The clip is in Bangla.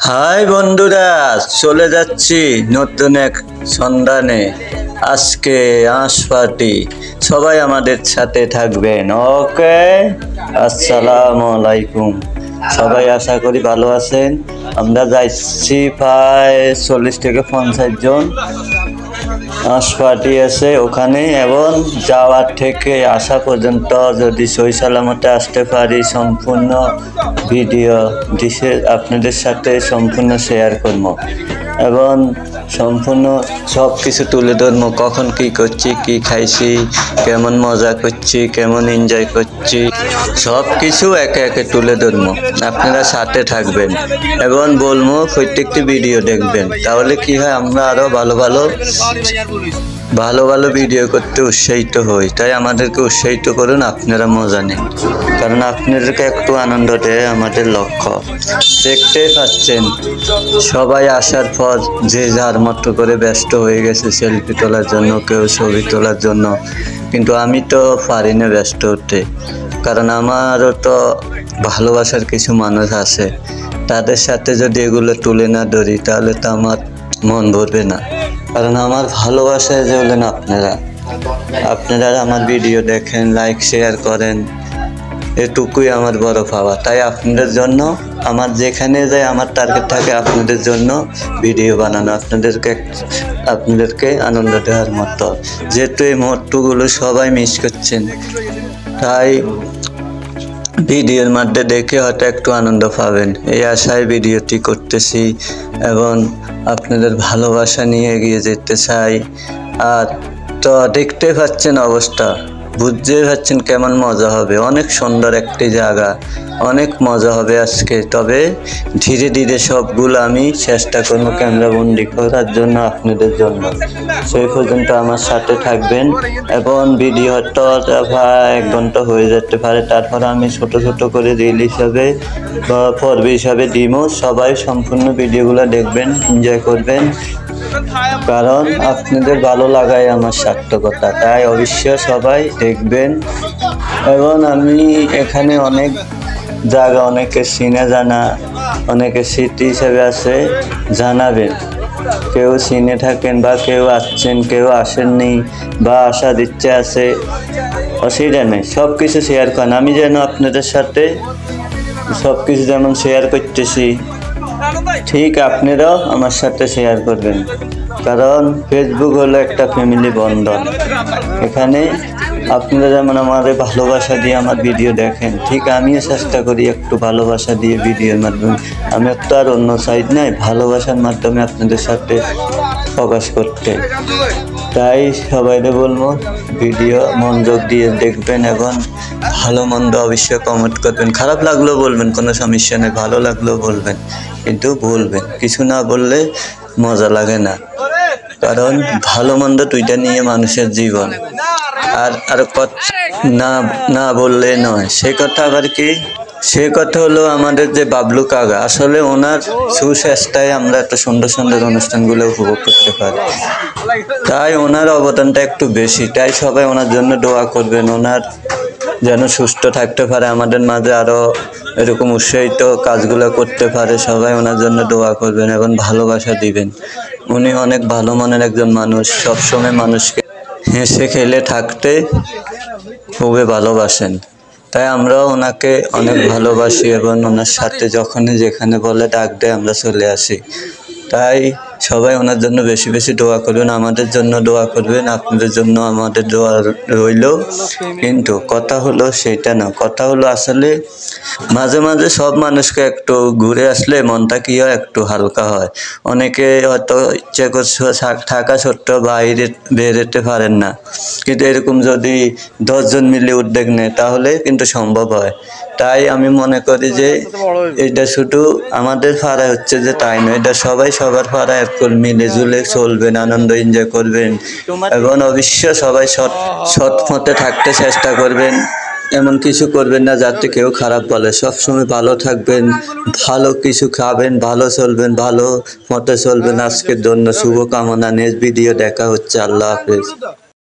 হাই বন্ধুরা, চলে যাচ্ছি নতুন এক সন্ধানে। আজকে আঁশ পার্টি, সবাই আমাদের সাথে থাকবেন। ওকে, আসসালামু আলাইকুম। সবাই আশা করি ভালো আছেন। আমরা যাচ্ছি প্রায় 40 থেকে 50 জন। আঁশ পার্টি আছে ওখানে, এবং যাওয়ার থেকে আসা পর্যন্ত যদি সহি সালামতে আসতে পারি সম্পূর্ণ ভিডিও দিশে আপনাদের সাথে সম্পূর্ণ শেয়ার করবো, এবং সম্পূর্ণ সব কিছু তুলে ধরবো। কখন কি করছি, কি খাইছি, কেমন মজা করছি, কেমন এনজয় করছি, সব কিছু একে একে তুলে ধরবো। আপনারা সাথে থাকবেন এবং বলবো প্রত্যেকটি ভিডিও দেখবেন, তাহলে কি হয় আমরা আরো ভালো ভালো ভিডিও করতে উৎসাহিত হই। তাই আমাদেরকে উৎসাহিত করুন, আপনারা মজা নিন, কারণ আপনাদেরকে একটু আনন্দ দেয় আমাদের লক্ষ্য। দেখতেই পাচ্ছেন সবাই আসার পর যে যার মতো করে ব্যস্ত হয়ে গেছে সেলফি তোলার জন্য, কেউ ছবি তোলার জন্য। কিন্তু আমি তো পারি না ব্যস্ত হতে, কারণ আমারও তো ভালোবাসার কিছু মানুষ আছে। তাদের সাথে যদি এগুলো তুলে না ধরি তাহলে তো আমার মন ভরবে না, কারণ আমার ভালোবাসায় যে হলেন আপনারা আমার ভিডিও দেখেন, লাইক শেয়ার করেন, এটুকুই আমার বড় পাওয়া। তাই আপনাদের জন্য আমার যেখানে যাই আমার টার্গেট থাকে আপনাদের জন্য ভিডিও বানানো, আপনাদেরকে আনন্দ দেওয়ার মতো। যেহেতু এই মুহূর্তগুলো সবাই মিস করছেন, তাই ভিডিওর মধ্যে দেখে হয়তো একটু আনন্দ পাবেন, এই আশায় ভিডিওটি করতেছি এবং আপনাদের ভালোবাসা নিয়ে এগিয়ে যেতে চাই। আর তো দেখতে পাচ্ছেন অবস্থা, বুঝতে পারছেন কেমন মজা হবে। অনেক সুন্দর একটি জায়গা, অনেক মজা হবে আজকে। তবে ধীরে ধীরে সবগুলো আমি চেষ্টা করবো ক্যামেরা বন্দি করার জন্য আপনাদের জন্য। সেই পর্যন্ত আমার সাথে থাকবেন, এবং ভিডিওটা প্রায় 1 ঘন্টা হয়ে যেতে পারে। তারপর আমি ছোট করে রিল হিসাবে বা পর্ব হিসাবে দিব। সবাই সম্পূর্ণ ভিডিওগুলো দেখবেন, এনজয় করবেন, কারণ আপনাদের ভালো লাগাই আমার সার্থকতা। তাই অবশ্যই সবাই দেখবেন। এবং আমি এখানে অনেক জায়গা, অনেকে চিনে জানা, অনেকে স্মৃতি হিসেবে আছে, জানাবেন। কেউ চিনে থাকেন বা কেউ আসছেন, কেউ আসেননি বা আসার ইচ্ছে আছে, অসুবিধা নেই। সব কিছু শেয়ার করেন, আমি যেন আপনাদের সাথে সব কিছু যেমন শেয়ার করতেছি, ঠিক আপনারাও আমার সাথে শেয়ার করবেন, কারণ ফেসবুক হলো একটা ফ্যামিলি বন্ধন। এখানে আপনারা যেমন আমাদের ভালোবাসা দিয়ে আমার ভিডিও দেখেন, ঠিক আমিও চেষ্টা করি একটু ভালোবাসা দিয়ে ভিডিওর মাধ্যমে। আমি তো আর অন্য সাইড নাই, ভালোবাসার মাধ্যমে আপনাদের সাথে প্রকাশ করতে। তাই সবাইকে বলবো ভিডিও মনোযোগ দিয়ে দেখবেন, এবং ভালো মন্দ অবশ্যই কমেন্ট করবেন। খারাপ লাগলেও বলবেন, কোনো সমস্যা নেই, ভালো লাগলেও বলবেন, কিন্তু বলবেন। কিছু না বললে মজা লাগে না, কারণ ভালো মন্দ দুইটা নিয়ে মানুষের জীবন। আর না বললে নয়। সে কথা আবার কি, সে কথা হলো আমাদের যে বাবলু কাকা, আসলে ওনার সুচেষ্টায় আমরা এত সুন্দর অনুষ্ঠানগুলো উপভোগ করতে পারি। তাই ওনার অবদানটা একটু বেশি। তাই সবাই ওনার জন্য দোয়া করবেন, ওনার যেন সুস্থ থাকতে পারে, আমাদের মাঝে আরো এরকম উৎসাহিত কাজগুলো করতে পারে। সবাই ওনার জন্য দোয়া করবেন এবং ভালোবাসা দিবেন। উনি অনেক ভালো মনের একজন মানুষ, সবসময় মানুষকে হেসে খেলে থাকতে খুবই ভালোবাসেন। তাই আমরাও ওনাকে অনেক ভালোবাসি, এবং ওনার সাথে যখনই যেখানে বলে ডাক দেয় আমরা চলে আসি। তাই সবাই ওনার জন্য বেশি দোয়া করবেন, আমাদের জন্য দোয়া করবেন, আপনাদের জন্য আমাদের দোয়া রইল। কিন্তু কথা হলো সেটা না, কথা হলো আসলে মাঝে সব মানুষকে একটু ঘুরে আসলে মনটা কি হয়, একটু হালকা হয়। অনেকে হয়তো ইচ্ছে করছে থাকা সত্ত্বেও বাইরে বেরোতে পারেন না, কিন্তু এরকম যদি 10 জন মিলে উদ্যোগ নেয় তাহলে কিন্তু সম্ভব হয়। তাই আমি মনে করি যে এটা শুধু আমাদের পাড়ায় হচ্ছে যে তাই নয়, এটা সবাই সবার পাড়ায় একটু মিলে জুলে চলবেন, আনন্দ এনজয় করবেন, এবং অবশ্যই সবাই সৎ পথে থাকতে চেষ্টা করবেন। এমন কিছু করবেন না যাতে কেউ খারাপ বলে। সবসময় ভালো থাকবেন, ভালো কিছু খাবেন, ভালো চলবেন, ভালো মতে চলবেন। আজকের জন্য শুভকামনা। নেক্সট ভিডিও দেখা হচ্ছে। আল্লাহ হাফেজ।